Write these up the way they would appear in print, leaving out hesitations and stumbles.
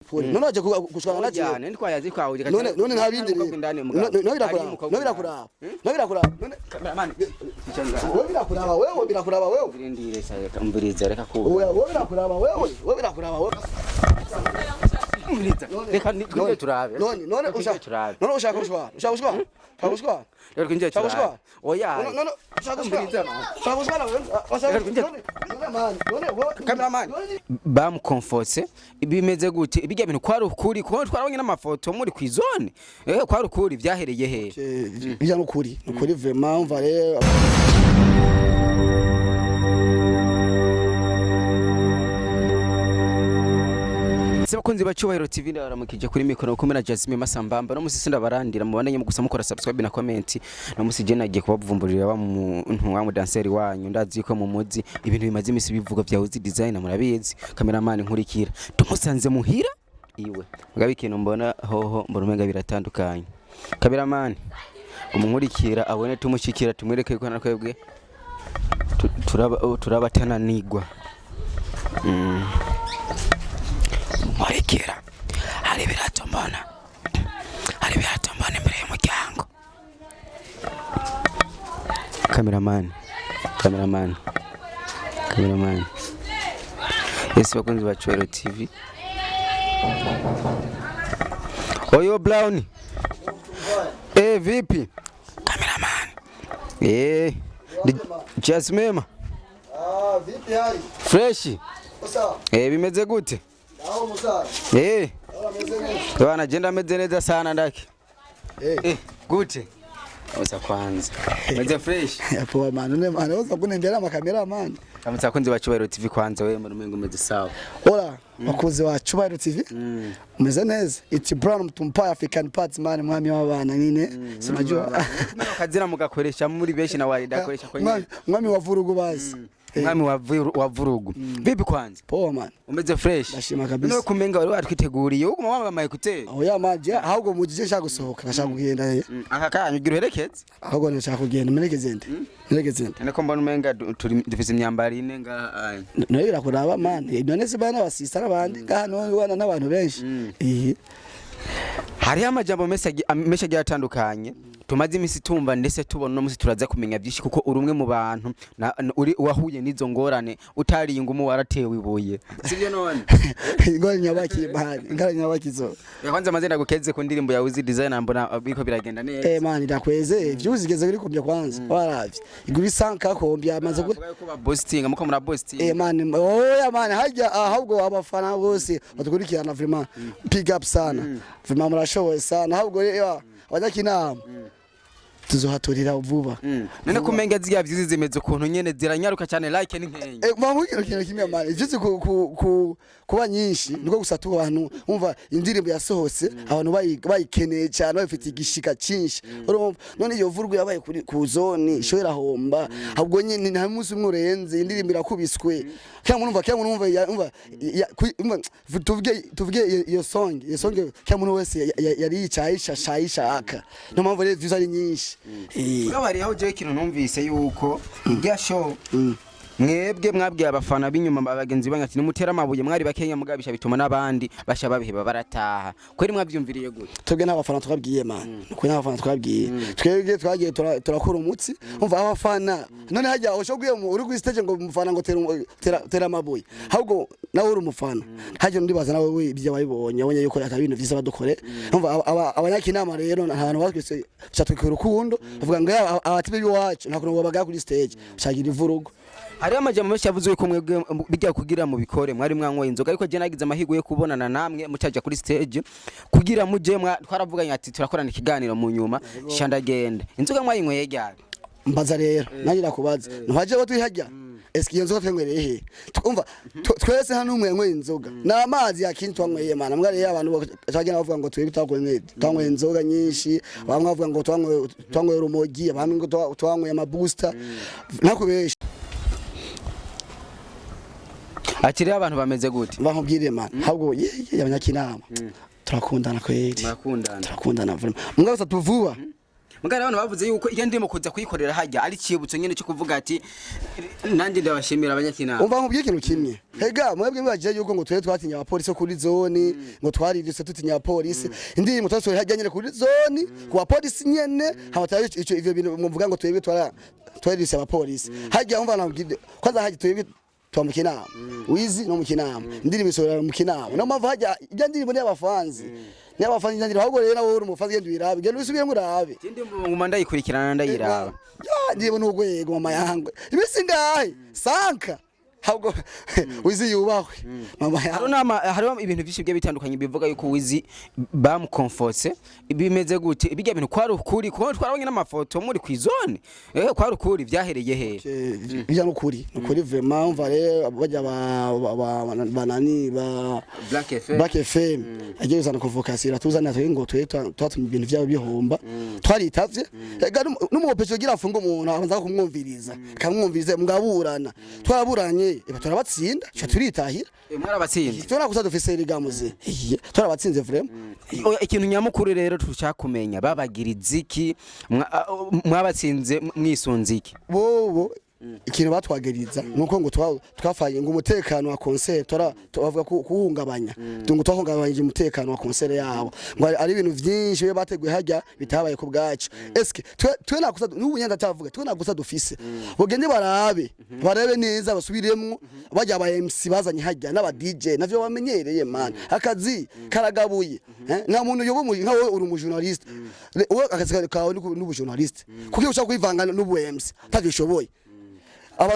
none waje gushwana na je none twayazi kwawe none nta bindi no birakuraba none cameraman birakuraba wewe birindire sai kambiriza reka ko wewe birakuraba wewe reka nitwe turabe none ushaka kushwa reka nje turabe oya none ushaka cameraman bam comforte bimeze gute bijya bintu kwari ukuri ko twarabonye n'amafoto muri kwizone kwari ukuri vyahereye he bijya n'ukuri vraiment on va aller Sebakunzi bacubahiro TV ndabaramukije kuri mikoro kumwe na Jasmine Masambamba no musisi ndabarandira mubandanye mu gusa mukora subscribe na comment no musije nagiye kubavumburira wa muntu wa mu danseri wanyu ndazi ko mu muzi ibintu bimaze imisi bivuga bya uzi designer murabizi cameraman nkurikira tumusanze muhira iwe mugabe ikintu mbona hoho mburumenga biratandukanye cameraman umunkurikira abone tumushikira tumwereke ko nakwebwe turabatananigwa Murikira hari biratombana imbere y'umuryango cameraman ese bakunzi ba Chwero TV oyo Brown vipi cameraman Jasmine vipi hali fresh sawa bimeze gute aho musara bana jenda meze neza sana ndaki gute uza kwanza meze fresh hapo man uza kunembera amakamera man kamutsa kunzi wa Chwero TV kwanza wewe muri mwengu meze sawa hola bakuzi wa Chwero TV meze neza it's Brown mtumpa African parts man mwami w'abana nine sinajua kazina mugakoresha muri beshi na wali dakoresha kwenye mwami wa vurugu basi mwami wa vurugu vipi kwanza poa man umeze fresh ndashima kabisa no kumenga wari watwiteguriye uko mama mayikute oya maje ahubwo mujije shaka gusohoka nashaka kugenda aka kanyu gira herekeze ahubwo nashaka kugenda meregezende niko mbona umenga dufise imyambaro ine nga no birakuraba man none se bana basista nabandi ngano wana n'abantu benshi hari amajambo message yatandukanye tumaze imisi tumva ndetse tubona no musi turaza kumenya byinshi kuko urumwe mu bantu uri wahuye nizo ngorane utari ingumu waratewe ibuye sivyo none ingorane nyabaki bahari ingorane nyabakizo kwanza mazenda gukeze ku ndirimbo ya Uzi Designer mbona biko biragenda neza man ndakweze vyuzi geze kuri kumbya kwanza waravye iguri sanka kombya amaze ko ba boosting amuko mura boosting man oya man hajya ahubwo abafana bose batukurikirana vraiment pick up sana vraiment murashoboye sana ahubwo abanyakinama tuzohatorira vuba none kumenga zya vyizi zimeze ukuntu nyene ziranyaruka cyane like n'inkenye mamukiro kintu kimwe mane ivyizi kuba nyinshi niko gusatu abantu umva indirimbo yasohose abantu bayikeneye cyane bafite igishika cyinshi none iyo vurgu yabaye ku zone shoyera homba ahubwo nyine nta munsi umwe urenze indirimbo irakubiswe cyangwa umva tuvuge iyo song cyangwa wese yari yicaye aka no mpamvu rero vyiza ari nyinshi Bari aho je kintu numvise yuko irya show mwebwe mwabwiye abafana binyuma abagenzi banyati nimutera amabuye mwari bakenya mugabisha bituma nabandi basha babiheba barataha kweri mwavyumviriye gute twebwe n'abafana twabwiye man kwe n'abafana twabwiye twebwe twagiye turakora umutsi umva abafana none hajya ushobwiye uri ku stage ngo umufana ngo tera amabuye ahubwo nawe uri umufana hajya ndibaza nawe ibyo wabibonye abonye yuko akabintu vyise badukore umva abanyakinama rero ahantu batwise cyatwika urukundo bavuga ngo abatibe biwacu nta kuntu babaga kuri stage shagira ivurugo hari amajambo menshi yavuze ko mwebwe bijya kugira mu bikore mwari mwankoye inzoga ariko je nagize amahigo yo kubonana namwe mucaja kuri stage kugira muje twaravuganye ati turakorana ikiganiro mu nyuma shandagenda inzoga mwayinkoye ryari mbaza rero nanjye nakubaza ntaje bo twihajya eski iyo nzoga twengwereye he twumva twese hano umwe nkwe inzoga n'amazi yakindi twanyweye mana mwari abantu bacaje navuga ngo twebwe twanyweye inzoga nyinshi bamwe bavuga ngo twanyweye rumogi abamwe ngo twanyweye amabooster nakubesha akiri abantu bameze gute bankubwire man ahubwo abanyakinama turakundana kweli turakundana vraiment mugabo tuvuba mugari abantu bavuze yuko iyo ndimo kuza kuyikorera hajya ari cibutso nyene cyo kuvuga ati nanje ndabashimira abanyakinama umva nkubwiye ikintu kimwe hega mwebwe mwagiye yuko ngo twere twatinya abapolisi kuri zone ngo twaririse tutinya abapolisi indirimbo twasohoye hajya nyene kuri zone ku bapolisi nyene habatari ico ivyo bintu muvuga ngo twebwe twaririse abapolisi hajya umva nabwide kwanza hajya twebwe twamukinama wizi no mukinama indirimbo isohora mukinama no mava hajya ijya ndirimbo ni abafanzi ni abafanzi ndandira ahubwo rero nawe uri umufanzi genda wirabe genda usubire ngurabe ndi nguma ndayikurikirana ndayiraba ya ndibo n'ugwego mama yangwe ibisi ngahe sanka ahubwo wizi yubahwe mama yangwe hariho ibintu byinshi bye bitandukanye bivuga yuko wizi bamukomforce bimeze gute bijya bintu kwari ukuri kuko twarabonye n'amafoto muri kwizone kwari ukuri vyahereye he bijya n'ukuri vraiment umva rero bajya banani ba Black FM agiye uzana convocation tuzana ngo twatumye ibintu byabo bihomba twaritavye n'umupecho gira afunga umuntu abanza kumwumviriza kamwumvirize mugaburana twaburanye turabatsinda cyo turitahira mwarabatsinze turakuza dufise rigamuze turabatsinze vraiment ikintu nyamukuru rero tucakumenya babagiriza iki mwabatsinze mwisunze iki bobo ikintu batwagiriza nuko ngo twafanye ngo umutekano wa concert turavuga kuhungabanya ngo twahungabanyije umutekano wa concert yabo ngo ari ibintu byinshi be bateguye hajya bitabaye ku bwacu eske twe nakusa n'ubunyanda tavuga twe nakusa dufise bogende barabe neza basubiremwo bajya aba MC bazanye hajya n'aba DJ navyo bamenyereye man akazi karagabuye nta muntu yobo nkawe uri umujournaliste wowe akazi kawe n'ubu journaliste kuko ushaka kwivanga n'ubu MC tagishoboye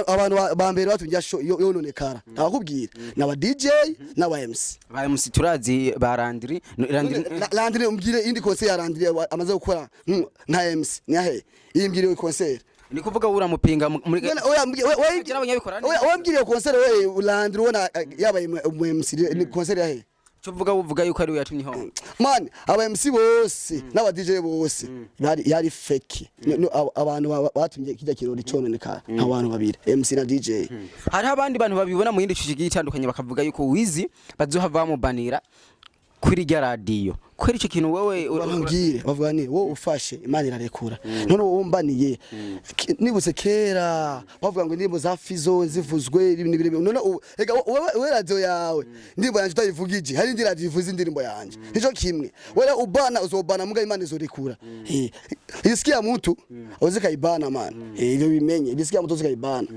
abantu bambere batunjya yononekara nakubwira naba DJ naba MC ba MC turazi ba Landry umbwire indi concert ya Landry amaze gukora nka MC ni ahe imbwire concert ni kuvuga uramupinga muri oya mbwire concert we Landry wona yabaye MC ni concert ya he Chuvuga uvuga yuko ari yatumye ho. Man, aba MC bose n'aba DJ bose yari fake. Abantu batumye kijya kirori cyononeka abantu babiri MC na DJ. Hari abandi bantu babibona mu yindi cicigi itandukanye bakavuga yuko wizi bazohava bamubanira kuri rya radio. Kweri ico kintu wewe urambwire bavuga ni wowe ufashe Imana irarekura none wowe mbaniye nibutse kera bavuga ngo ndimbo za Fizo zivuzwe none ega wewe radio yawe ndimbo yanje utayivugije hari ndi radio ivuze indirimbo yanje nico kimwe wewe ubana uzobana muga Imana izorekura isikia mtu uzika ibana man ibyo bimenye isikia mtu uzika ibana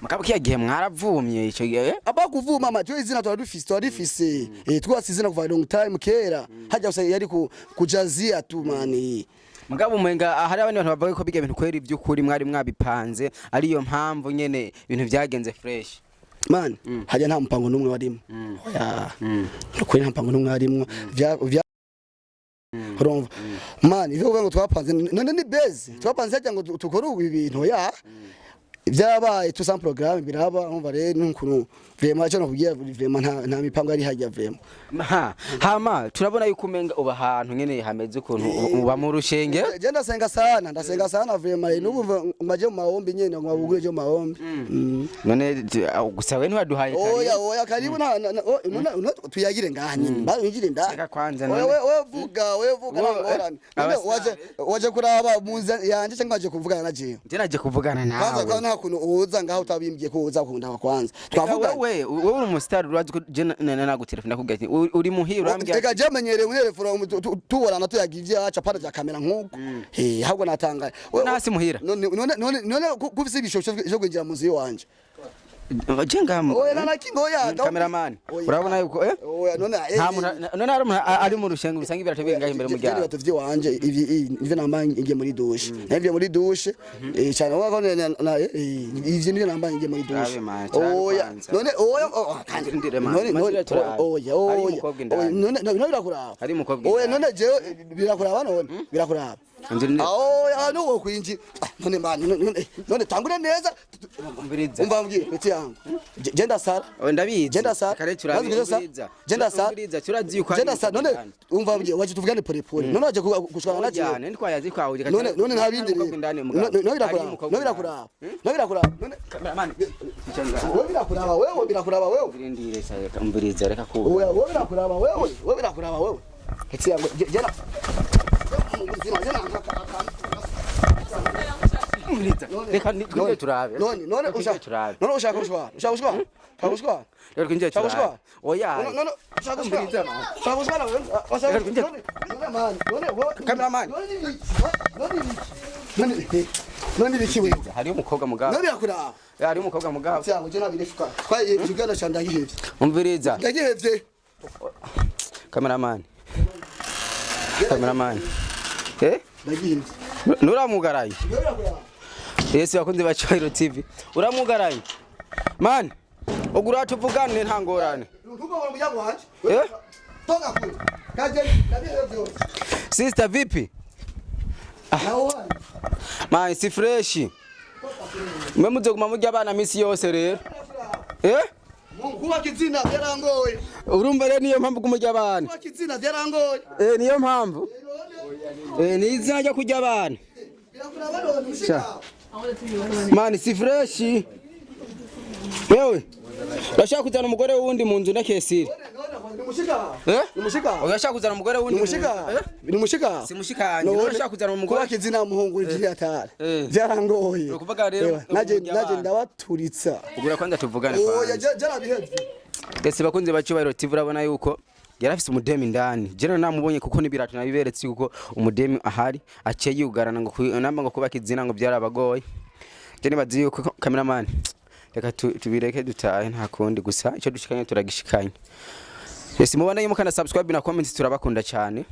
makabukiya gihe mwaravumye ico gihe abakuvuma amajo izina twadufise twasizina kuva long time kera haja usa yari kujazia tu mani mugabo umenga hari abandi bantu bavuga ko biga ibintu kwera ivy'ukuri mwari mwabipanze ariyo mpamvu nyene ibintu byagenze fresh man haja nta mpango numwe warimo oya kwera nta mpango numwe warimo vya urumva man ivyo ngo twapanze none ni base twapanze haja ngo tukore ibintu ya vyabaye tu sans programme biraba umva rero n'ukuntu vraiment cyo kugira vraiment nta mipango ari hajya vraiment hama turabona yuko umenga uba ahantu nyene hameze ukuntu uba mu rushenge je ndasenga sana vraiment n'ubu ngaje mu mahombi nyene ngabugure je mu mahombi none gusa we ntiwaduhaye kare oya karibu none tuyagire nganye bagire nda kwanza wewe vuga ngorane waje kuraba muzi yanje cyangwa waje kuvugana na je naje kuvugana nawe nta kuntu uza ngaho utabimbye ko uza kunda kwanza twavuga wewe uri umustar urazi ko je nagutelefona kubwira uri muhira urambye ega je menyere mwelefona tuborana tuyagivye acha para ya kamera nkuko ahubwo natanga nasi muhira none kufise ibishosho byo kwinjira mu nzu wanje Jengam oya nanakingo ya cameraman urabona yuko oya none ari mu rushengo bisanga ibirato bingahe imbere mu rya batuvye wanje ivi namba ngiye muri douche navye muri douche cyane wako ivyo niyo namba ngiye muri douche oya none birakuraba hari umukobwa oya none je birakuraba oya no kwinji none tangure neza umva mbwira beti yangu genda sara ndabizi kare turabiriza turazi yuko none umva mbwira waje tuvugane pole none waje gushwana na je none twayazi kwawe none nta bindi none birakuraba none cameraman birakuraba wewe birindire sayeka umviriza reka ko oya birakuraba wewe beti yangu genda mu buzima reka twinjire turabe none ushaka gushwana reka twinjire turabe oya cameraman none bikiwe hari umukobwa mugabo none yakuraba hari umukobwa mugabo cyangwa je nabirefuka twaye igana cyanda gihevye umviriza ndagihevye cameraman ndagihevye nuramugaraye Yesu bakunze ba Chayiro TV uramugaraye man ugura tuvugane nta ngorane sister vipi man si fresh mwe muzoguma mujya abana misi yose rero kuba kizina byarangoye urumva rero niyo mpamvu kumujya abana kuba kizina byarangoye niyo mpamvu ni izina ryo kujya abana man si fresh wewe urashaka kuzana umugore wundi mu nzu ndakesire urashaka kuzana umugore wundi ni mushika simushikanye urashaka kuzana umugore kuba kizina muhungu iri atari byarangoye ukuvuga rero naje ndabaturitsa ugura kwanza tuvugane kwanza jarabihevye ese bakunze ba Chayiro TV urabona yuko yarafise umudemi ndani jeno namubonye kuko nibiratu nabiberetse yuko umudemi ahari aciye yugarana ngo namba ngo kubaka izina ngo byarabagoye jene bazi yuko cameraman reka tubireke dutahe nta kundi gusa ico dushikanye turagishikanye ese mubana yimo kana subscribe na comment turabakunda cyane